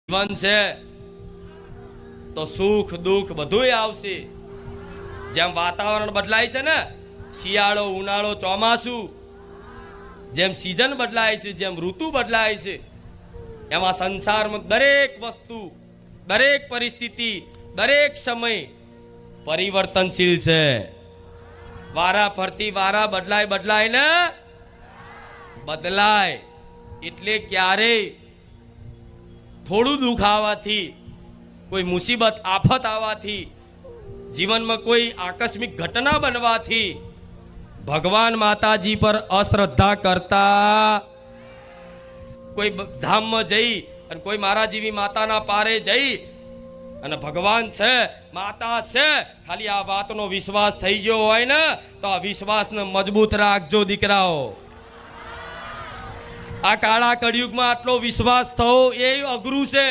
જીવન છે તો સુખ દુઃખ બધુંય આવશે. જેમ વાતાવરણ બદલાય છે ને, શિયાળો ઉનાળો ચોમાસું, જેમ સિઝન બદલાય છે, જેમ ઋતુ બદલાય છે, એમાં સંસારમાં દરેક વસ્તુ, દરેક પરિસ્થિતિ, દરેક સમય પરિવર્તનશીલ છે. વારા ફરતી વારા બદલાય બદલાય ને બદલાય. એટલે ક્યારેય થોડું દુઃખ આવવાથી, કોઈ મુસીબત આફત આવવાથી, જીવનમાં કોઈ આકસ્મિક ઘટના બનવાથી ભગવાન માતાજી પર અશ્રદ્ધા કરતા, કોઈ ધામમાં જઈ અને કોઈ મારા જેવી માતાના પારે જઈ અને ભગવાન છે, માતા છે, ખાલી આ વાતનો વિશ્વાસ થઈ ગયો હોય ને તો આ વિશ્વાસને મજબૂત રાખજો દીકરાઓ. આ કાળા કળિયુગમાં આટલો વિશ્વાસ થવો એ અઘરું છે.